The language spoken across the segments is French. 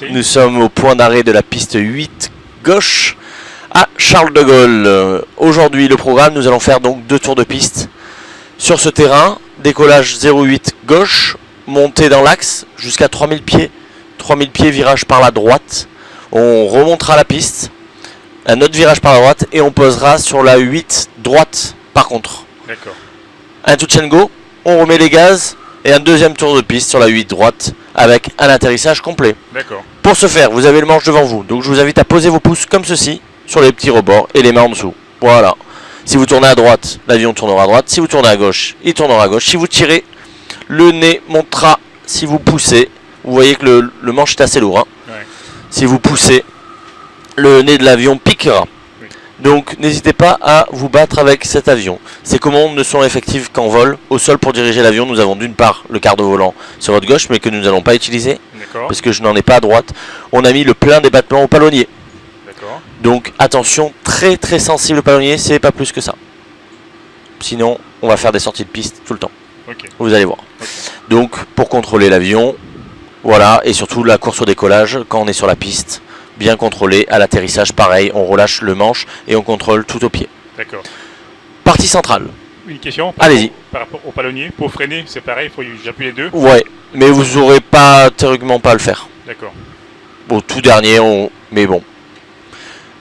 Nous sommes au point d'arrêt de la piste 8 gauche à Charles de Gaulle. Aujourd'hui, le programme, nous allons faire donc 2 tours de piste sur ce terrain. Décollage 0,8 gauche, montée dans l'axe jusqu'à 3000 pieds. 3000 pieds, virage par la droite. On remontera la piste, un autre virage par la droite et on posera sur la 8 droite par contre. D'accord. Un touch and go, on remet les gaz et un deuxième tour de piste sur la 8 droite avec un atterrissage complet. D'accord. Pour ce faire, vous avez le manche devant vous, donc je vous invite à poser vos pouces comme ceci sur les petits rebords et les mains en dessous. Voilà. Si vous tournez à droite, l'avion tournera à droite. Si vous tournez à gauche, il tournera à gauche. Si vous tirez, le nez montera. Si vous poussez, vous voyez que le manche est assez lourd. Hein. Ouais. Si vous poussez, le nez de l'avion piquera. Oui. Donc n'hésitez pas à vous battre avec cet avion. Ces commandes ne sont effectives qu'en vol. Au sol, pour diriger l'avion, nous avons d'une part le quart de volant sur votre gauche, mais que nous n'allons pas utiliser, parce que je n'en ai pas à droite. On a mis le plein des battements au palonnier. D'accord. Donc attention, très très sensible au palonnier, c'est pas plus que ça. Sinon, on va faire des sorties de piste tout le temps. Okay. Vous allez voir. Okay. Donc pour contrôler l'avion, voilà, et surtout la course au décollage, quand on est sur la piste, bien contrôlé. À l'atterrissage, pareil, on relâche le manche et on contrôle tout au pied. D'accord. Partie centrale. Une question. Allez-y. Par rapport au palonnier, pour freiner, c'est pareil, il faut j'appuie les deux. Ouais, mais vous n'aurez pas théoriquement pas à le faire. D'accord. Bon, tout dernier, mais bon.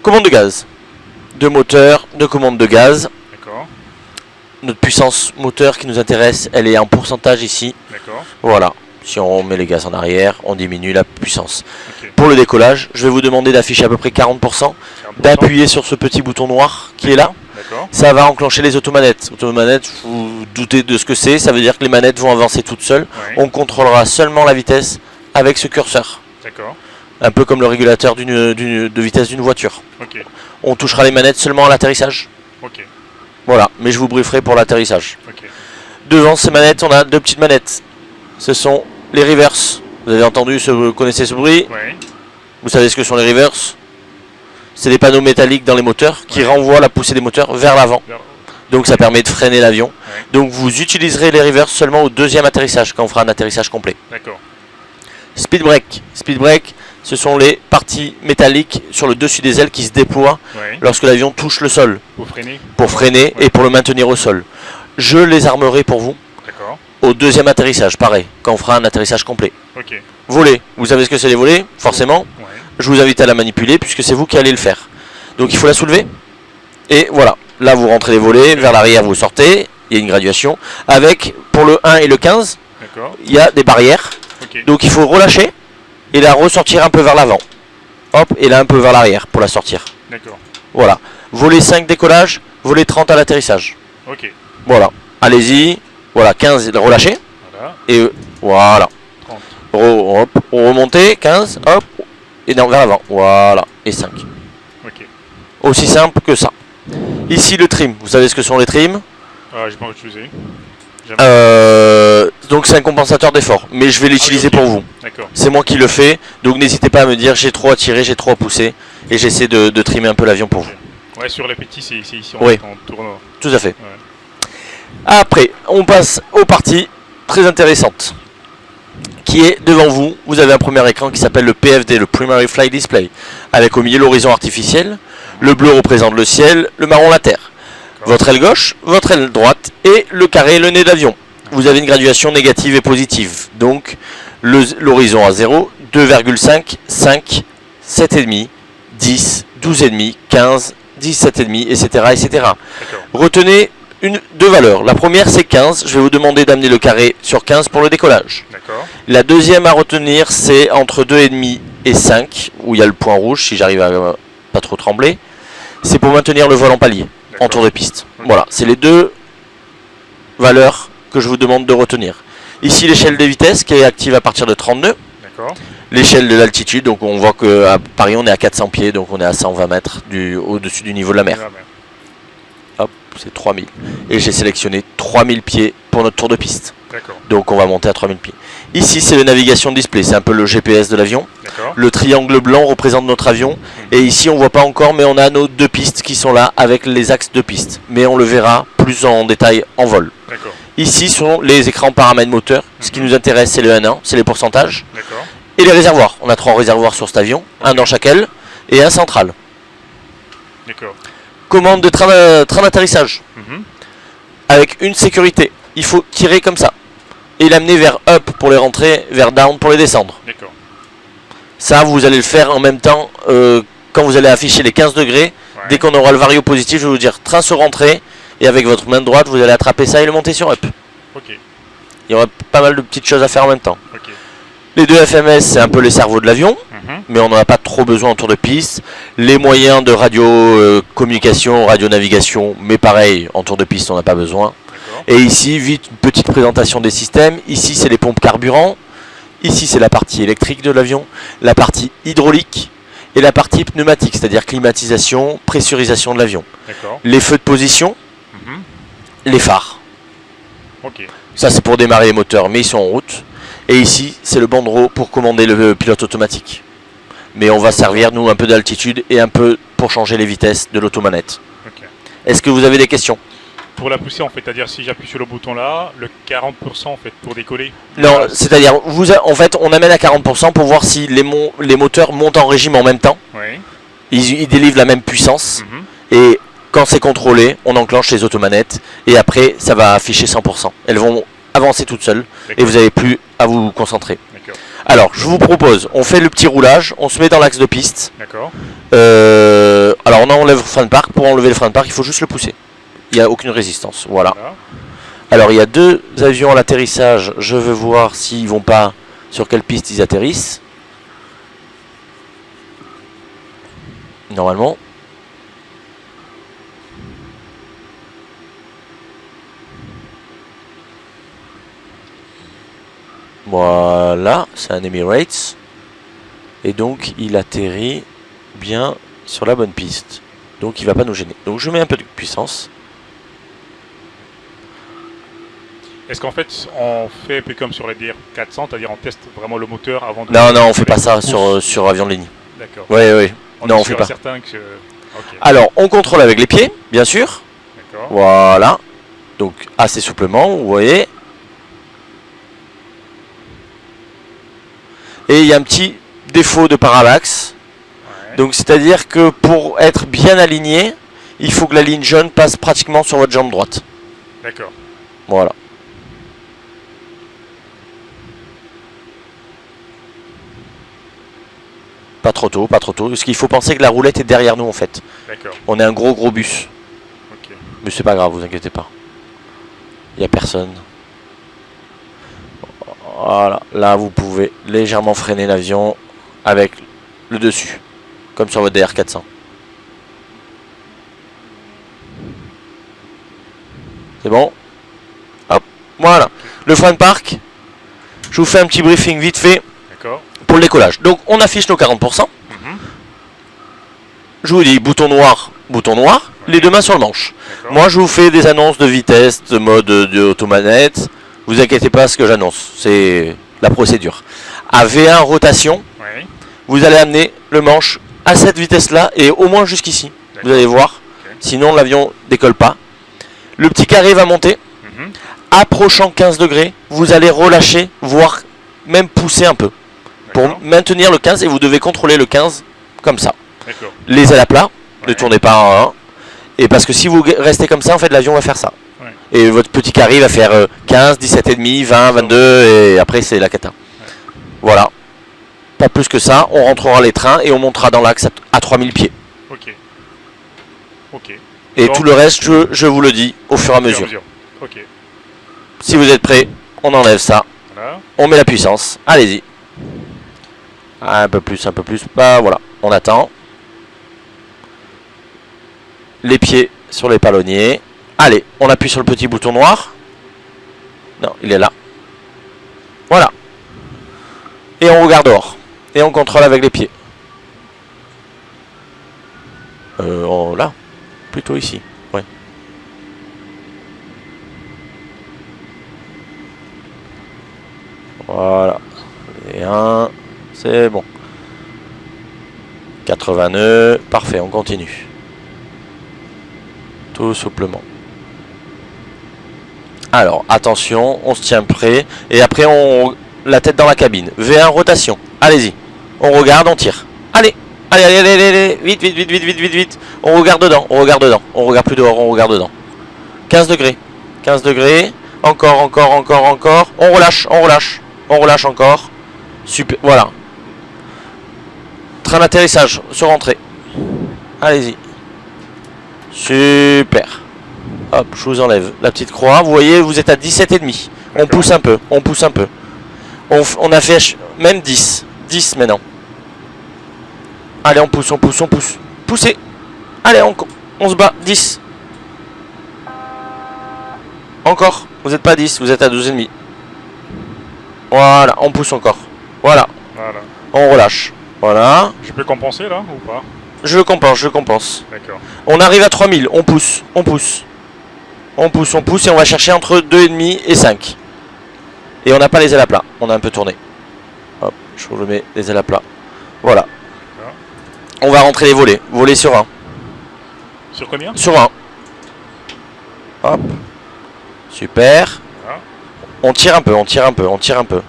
Commande de gaz. 2 moteurs, 2 commandes de gaz. D'accord. Notre puissance moteur qui nous intéresse, elle est en pourcentage ici. D'accord. Voilà. Si on met les gaz en arrière, on diminue la puissance. Okay. Pour le décollage, je vais vous demander d'afficher à peu près 40%, d'appuyer sur ce petit bouton noir qui est là. Ça va enclencher les automanettes. Automanettes, vous vous doutez de ce que c'est, ça veut dire que les manettes vont avancer toutes seules. Ouais. On contrôlera seulement la vitesse avec ce curseur. D'accord. Un peu comme le régulateur de vitesse d'une voiture. Okay. On touchera les manettes seulement à l'atterrissage. Okay. Voilà, mais je vous brieferai pour l'atterrissage. Okay. Devant ces manettes, on a 2 petites manettes. Ce sont les reverse. Vous avez entendu, vous connaissez ce bruit? Ouais. Vous savez ce que sont les reverse? C'est des panneaux métalliques dans les moteurs qui renvoient la poussée des moteurs vers l'avant. Donc ça permet de freiner l'avion. Ouais. Donc vous utiliserez les reverse seulement au 2e atterrissage, quand on fera un atterrissage complet. D'accord. Speed brake. Speed brake, ce sont les parties métalliques sur le dessus des ailes qui se déploient lorsque l'avion touche le sol. Pour freiner. Pour freiner et pour le maintenir au sol. Je les armerai pour vous. D'accord. Au 2e atterrissage, pareil, quand on fera un atterrissage complet. Okay. Voler, vous savez ce que c'est les volets, forcément. Ouais. Je vous invite à la manipuler puisque c'est vous qui allez le faire. Donc il faut la soulever. Et voilà, là vous rentrez les volets, vers l'arrière vous sortez, il y a une graduation. Avec, pour le 1 et le 15, il y a des barrières. Okay. Donc il faut relâcher et la ressortir un peu vers l'avant. Hop, et là un peu vers l'arrière pour la sortir. D'accord. Voilà. Volet 5 décollage, volet 30 à l'atterrissage. Ok. Voilà, allez-y. Voilà, 15 relâché. Voilà. Et voilà. 30. Hop, on remontait, 15, hop, et vers l'avant. Voilà, et 5. Ok. Aussi simple que ça. Ici le trim, vous savez ce que sont les trims? Je vais pas utiliser. Donc c'est un compensateur d'effort, mais je vais l'utiliser pour vous. C'est moi qui le fais, donc n'hésitez pas à me dire j'ai trop à tirer, j'ai trop à pousser, et j'essaie de trimer un peu l'avion pour vous. Ouais, sur les petits, c'est ici, on tourne. Tout à fait. Ouais. Après, on passe aux parties très intéressantes, qui est devant vous. Vous avez un premier écran qui s'appelle le PFD, le Primary Flight Display, avec au milieu l'horizon artificiel. Le bleu représente le ciel, le marron la terre. Votre aile gauche, votre aile droite et le carré, le nez d'avion. Vous avez une graduation négative et positive. Donc l'horizon à 0, 2,5, 5, 7,5, 10, 12,5, 15, 17,5, etc. etc. Retenez 2 valeurs. La première c'est 15. Je vais vous demander d'amener le carré sur 15 pour le décollage. La deuxième à retenir c'est entre 2,5 et 5, où il y a le point rouge si j'arrive à pas trop trembler. C'est pour maintenir le vol en palier, en tour de piste. Voilà, c'est les 2 valeurs que je vous demande de retenir. Ici l'échelle des vitesses qui est active à partir de 32. L'échelle de l'altitude, donc on voit qu'à Paris on est à 400 pieds, donc on est à 120 mètres au-dessus du niveau de la mer. Hop, c'est 3000. Et j'ai sélectionné 3000 pieds pour notre tour de piste. Donc on va monter à 3000 pieds. Ici c'est le navigation display, c'est un peu le GPS de l'avion. Le triangle blanc représente notre avion. Et ici on voit pas encore, mais on a nos 2 pistes qui sont là avec les axes de piste. Mais on le verra plus en détail en vol. Ici sont les écrans paramètres moteurs. Ce qui nous intéresse c'est le 1-1, c'est les pourcentages. Et les réservoirs. On a 3 réservoirs sur cet avion, un dans chaque aile et un central. D'accord. Commande de train d'atterrissage. Mhm. Avec une sécurité. Il faut tirer comme ça. Et l'amener vers up pour les rentrer, vers down pour les descendre. D'accord. Ça, vous allez le faire en même temps quand vous allez afficher les 15 degrés. Ouais. Dès qu'on aura le vario positif, je vais vous dire train sur rentrée. Et avec votre main droite, vous allez attraper ça et le monter sur up. Ok. Il y aura pas mal de petites choses à faire en même temps. Ok. Les 2 FMS, c'est un peu les cerveaux de l'avion. Mhm. Mais on n'en a pas trop besoin en tour de piste. Les moyens de radio communication, radio navigation, mais pareil, en tour de piste, on n'a pas besoin. D'accord. Et ici, vite, une petite présentation des systèmes. Ici, c'est les pompes carburant. Ici, c'est la partie électrique de l'avion, la partie hydraulique et la partie pneumatique, c'est-à-dire climatisation, pressurisation de l'avion. D'accord. Les feux de position, Mhm. les phares. Ok. Ça, c'est pour démarrer les moteurs, mais ils sont en route. Et ici, c'est le bandeau pour commander le pilote automatique. Mais on va servir, nous, un peu d'altitude et un peu pour changer les vitesses de l'automanette. Ok. Est-ce que vous avez des questions? Pour la pousser, en fait, c'est-à-dire si j'appuie sur le bouton là, le 40% en fait pour décoller. Non, c'est-à-dire, en fait, on amène à 40% pour voir si les moteurs montent en régime en même temps. Oui. Ils délivrent la même puissance. Mhm. Et quand c'est contrôlé, on enclenche les automanettes. Et après, ça va afficher 100%. Elles vont avancer toutes seules. Et D'accord. vous n'avez plus à vous concentrer. D'accord. Alors, je vous propose, on fait le petit roulage. On se met dans l'axe de piste. D'accord. Alors, on enlève le frein de parc. Pour enlever le frein de parc, il faut juste le pousser. Il n'y a aucune résistance. Voilà. Voilà. Alors, il y a 2 avions à l'atterrissage. Je veux voir s'ils vont pas, sur quelle piste ils atterrissent. Normalement. Voilà, c'est un Emirates. Et donc, il atterrit bien sur la bonne piste. Donc, il va pas nous gêner. Donc, je mets un peu de puissance. Est-ce qu'en fait, on fait un peu comme sur les DR400, c'est-à-dire on teste vraiment le moteur avant de... Non, on fait pas avec ça le pouce. sur avion de ligne. D'accord. Oui. Non, est on fait sûr et pas. certain que... Ok. Alors, on contrôle avec les pieds, bien sûr. D'accord. Voilà. Donc, assez souplement, vous voyez. Et il y a un petit défaut de parallaxe. Ouais. Donc, c'est-à-dire que pour être bien aligné, il faut que la ligne jaune passe pratiquement sur votre jambe droite. D'accord. Voilà. Pas trop tôt, pas trop tôt. Parce qu'il faut penser que la roulette est derrière nous en fait. D'accord. On est un gros bus. Ok. Mais c'est pas grave, vous inquiétez pas. Il n'y a personne. Voilà. Là, vous pouvez légèrement freiner l'avion avec le dessus. Comme sur votre DR400. C'est bon? Hop. Voilà. Le frein de parc. Je vous fais un petit briefing vite fait D'accord. pour le décollage. Donc, on affiche nos 40%. Mhm. Je vous dis bouton noir, les 2 mains sur le manche. D'accord. Moi, je vous fais des annonces de vitesse, de mode de automanette. Vous inquiétez pas ce que j'annonce, c'est la procédure. À V1 rotation, Oui. vous allez amener le manche à cette vitesse-là et au moins jusqu'ici. Vous D'accord. allez voir, Ok. sinon l'avion décolle pas. Le petit carré va monter. Mhm. Approchant 15 degrés, vous allez relâcher, voire même pousser un peu. Pour D'accord. maintenir le 15 et vous devez contrôler le 15 comme ça. D'accord. Les ailes à plat, ne Ouais. tournez pas en 1. Et parce que si vous restez comme ça, en fait, l'avion va faire ça. Ouais. Et votre petit carré va faire 15, 17,5, 20, 22, et après c'est la cata. Voilà. Pas plus que ça, on rentrera les trains et on montera dans l'axe à 3000 pieds. Ok. Ok. Et Donc, tout le reste, je vous le dis au fur et à au fur et à mesure. mesure. Ok. Si vous êtes prêts, on enlève ça, Voilà. on met la puissance, allez-y. Un peu plus, pas, voilà, on attend. Les pieds sur les palonniers. Allez, on appuie sur le petit bouton noir. Non, il est là. Voilà. Et on regarde dehors. Et on contrôle avec les pieds. Là. Plutôt ici. Ouais. Voilà. Et un. C'est bon. 80 nœuds. Parfait, on continue. Tout souplement. Alors, attention, on se tient prêt. Et après, on la tête dans la cabine. V1 rotation. Allez-y. On regarde, on tire. Allez. Allez, allez, allez, allez, allez. Vite, vite, vite, vite, vite, vite, vite. On regarde dedans, on regarde dedans. On regarde plus dehors, on regarde dedans. 15 degrés. 15 degrés. Encore, encore, encore, encore. On relâche, on relâche. On relâche encore. Super, voilà. Train d'atterrissage sur entrée. Allez-y. Super. Hop, je vous enlève la petite croix. Vous voyez, vous êtes à 17,5. On pousse un peu, on pousse un peu. On a fait même 10. 10 maintenant. Allez, on pousse, on pousse, on pousse. Poussez. Allez, on se bat. 10. Encore. Vous n'êtes pas à 10, vous êtes à 12,5. Voilà, on pousse encore. Voilà. Voilà. On relâche. Voilà. Je peux compenser là ou pas? Je compense, je compense. D'accord. On arrive à 3000, on pousse, on pousse. On pousse, on pousse et on va chercher entre 2,5 et 5. Et on n'a pas les ailes à plat, on a un peu tourné. Hop, je vous le mets les ailes à plat. Voilà. On va rentrer les volets. Volets sur 1. Sur combien? Sur 1. Hop. Super. Voilà. On tire un peu, on tire un peu, on tire un peu.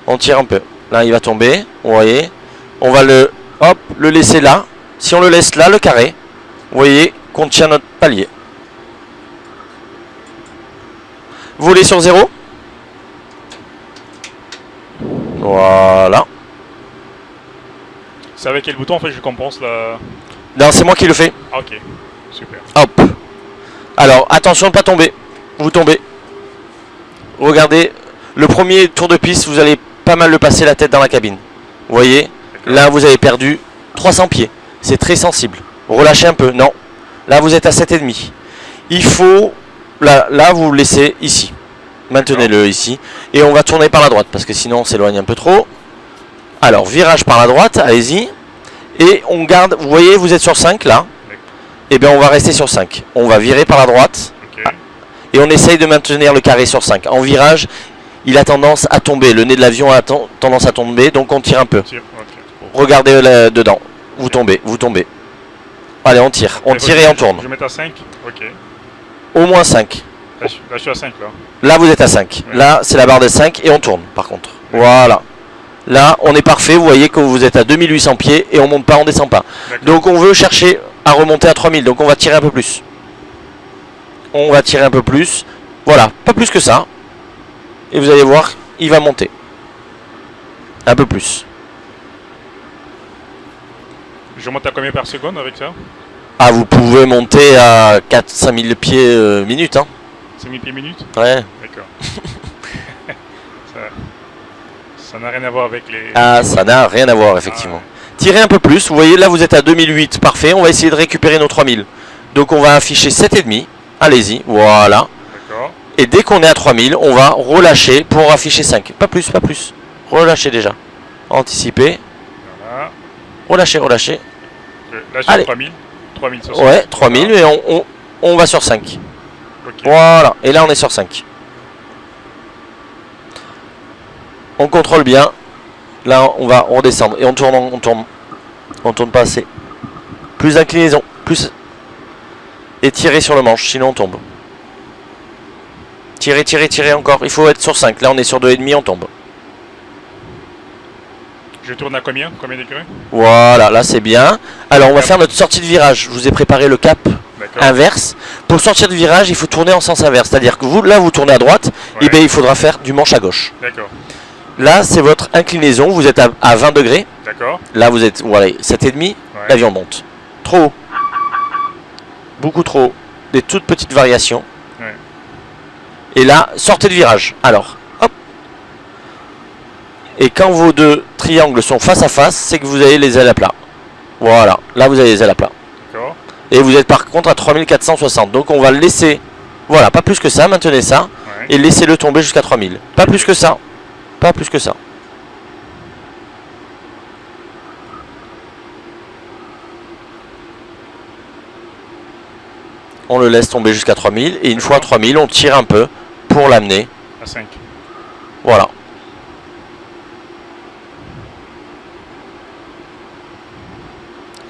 On tire un peu. Là, il va tomber. Vous voyez. On va le, hop, le laisser là. Si on le laisse là, le carré, vous voyez qu'on tient notre palier. Voler sur 0. Voilà. C'est avec quel bouton en fait je compense la... Non, c'est moi qui le fais. Ah, ok, super. Hop. Alors, attention de ne pas tomber. Vous tombez. Regardez, le premier tour de piste, vous allez pas mal le passer la tête dans la cabine. Vous voyez, là vous avez perdu 300 pieds. C'est très sensible. Relâchez un peu. Non. Là vous êtes à 7,5. Il faut... Là vous le laissez ici. Maintenez-le ici. Et on va tourner par la droite parce que sinon on s'éloigne un peu trop. Alors, virage par la droite, allez-y. Et on garde, vous voyez, vous êtes sur 5 là. Et bien on va rester sur 5. On va virer par la droite. Okay. Et on essaye de maintenir le carré sur 5. En virage, il a tendance à tomber. Le nez de l'avion a tendance à tomber, donc on tire un peu. Okay. Regardez dedans. Vous tombez, vous tombez. Allez, on tire. On tire et on tourne. Je vais mettre à 5. Ok. Au moins 5. Là, je suis à 5 là. Là, vous êtes à 5. Ouais. Là, c'est la barre de 5 et on tourne par contre. Ouais. Voilà. Là, on est parfait. Vous voyez que vous êtes à 2800 pieds et on monte pas, on descend pas. Donc, on veut chercher à remonter à 3000. Donc, on va tirer un peu plus. On va tirer un peu plus. Voilà, pas plus que ça. Et vous allez voir, il va monter. Un peu plus. Je monte à combien par seconde avec ça? Ah, vous pouvez monter à 4-5 000 pieds minute. Hein. 5 000 pieds minute? Ouais. D'accord. Ça n'a rien à voir avec les... Ah, ça n'a rien à voir, effectivement. Ah. Tirez un peu plus. Vous voyez, là, vous êtes à 2008. Parfait. On va essayer de récupérer nos 3000. Donc, on va afficher 7,5. Allez-y. Voilà. D'accord. Et dès qu'on est à 3000, on va relâcher pour afficher 5. Pas plus, pas plus. Relâchez déjà. Anticiper. Voilà. Relâchez, relâchez. Là, sur 3000. 3060. Ouais, 3000 et on va sur 5. Okay. Voilà. Et là, on est sur 5. On contrôle bien. Là, on va redescendre. Et on tourne, on tourne. On tourne pas assez. Plus d'inclinaison. Plus. Et tirer sur le manche, sinon on tombe. Tirez, tirez, tirez encore. Il faut être sur 5. Là, on est sur 2,5, on tombe. Je tourne à combien? Combien de degrés? Voilà, là c'est bien. Alors, on va faire notre sortie de virage. Je vous ai préparé le cap inverse. Pour sortir de virage, il faut tourner en sens inverse. C'est-à-dire que vous, là, vous tournez à droite. Ouais. Et bien, il faudra faire du manche à gauche. D'accord. Là, c'est votre inclinaison. Vous êtes à 20 degrés. D'accord. Là, vous êtes, voilà, 7,5. Ouais. L'avion monte. Trop haut. Beaucoup trop haut. Des toutes petites variations. Ouais. Et là, sortez de virage. Alors, hop. Et quand vos deux triangles sont face à face, c'est que vous avez les ailes à plat. Voilà. Là, vous avez les ailes à plat. D'accord. Et vous êtes par contre à 3460. Donc, on va le laisser. Voilà, pas plus que ça. Maintenez ça. Ouais. Et laissez-le tomber jusqu'à 3000. Pas plus que ça. Pas plus que ça. On le laisse tomber jusqu'à 3000. Et une fois à 3000, on tire un peu pour l'amener. À 5. Voilà.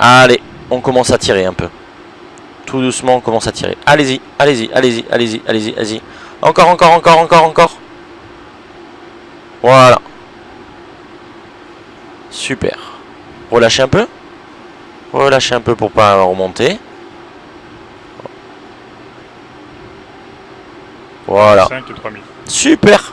Allez, on commence à tirer un peu. Tout doucement, on commence à tirer. Allez-y, allez-y, allez-y, allez-y, allez-y, allez-y. Encore, encore, encore, encore, encore. Voilà. Super. Relâchez un peu. Relâchez un peu pour pas remonter. Voilà. 5 et 3000. Super.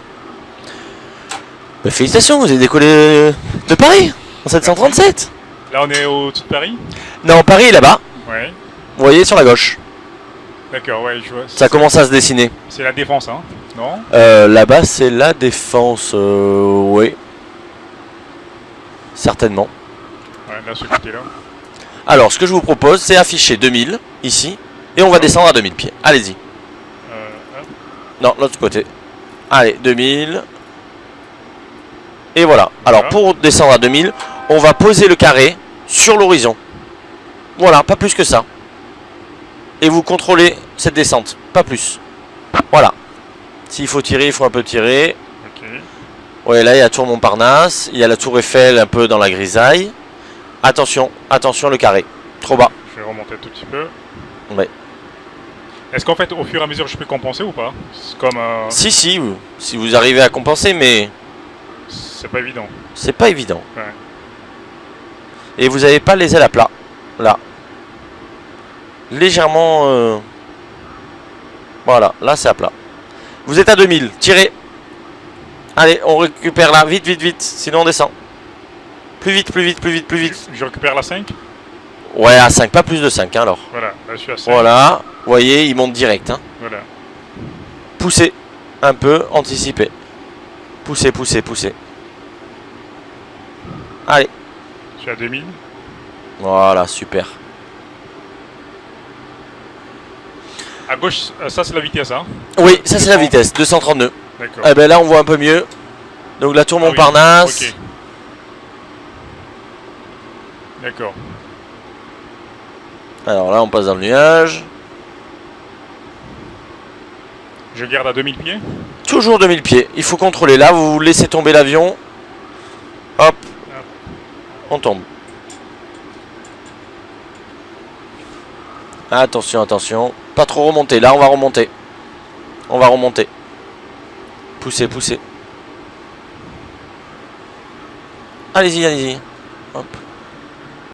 Bah, félicitations, vous avez décollé de Paris en 737. Là, on est au-dessus de Paris. Non, Paris est là-bas. Ouais. Vous voyez sur la gauche. D'accord, ouais, je vois. Ça commence à se dessiner. C'est la défense, hein. Non? Là-bas, c'est la défense. Oui. Certainement. Ouais, là, ce côté-là. Alors, ce que je vous propose, c'est afficher 2000 ici. Et on va descendre à 2000 pieds. Allez-y. Hop. Non, l'autre côté. Allez, 2000. Et voilà. Alors, Voilà. pour descendre à 2000, on va poser le carré sur l'horizon. Voilà, pas plus que ça. Et vous contrôlez cette descente. Pas plus. Voilà. S'il faut tirer, il faut un peu tirer. Ok. Ouais, là, il y a la tour Montparnasse. Il y a la tour Eiffel un peu dans la grisaille. Attention, attention, le carré. Trop bas. Je vais remonter un tout petit peu. Ouais. Est-ce qu'en fait, au fur et à mesure, je peux compenser ou pas? C'est comme. Si, si vous arrivez à compenser, mais C'est pas évident. c'est pas évident. Ouais. Et vous n'avez pas les ailes à plat. Là. Légèrement... Voilà, là c'est à plat. Vous êtes à 2000, tirez. Allez, on récupère là, vite, vite, vite. Sinon on descend. Plus vite, plus vite, plus vite, plus vite. Je récupère la 5. Ouais, à 5, pas plus de 5 hein, alors. Voilà, là je suis à 5. Voilà, vous voyez, il monte direct. Hein. Voilà. Poussez un peu, anticipez. Poussez, poussez, poussez. Allez. Je suis à 2000. Voilà, super. À gauche, ça c'est la vitesse, hein? Oui, ça c'est la vitesse, 232. D'accord. Eh ben là on voit un peu mieux. Donc la tour Ah oui, Montparnasse. ok. D'accord. Alors là on passe dans le nuage. Je garde à 2000 pieds. Toujours 2000 pieds. Il faut contrôler. Là vous laissez tomber l'avion. Hop. On tombe. Attention, attention. Pas trop remonter. Là on va remonter. On va remonter. Poussez, poussez. Allez-y, allez-y. Hop.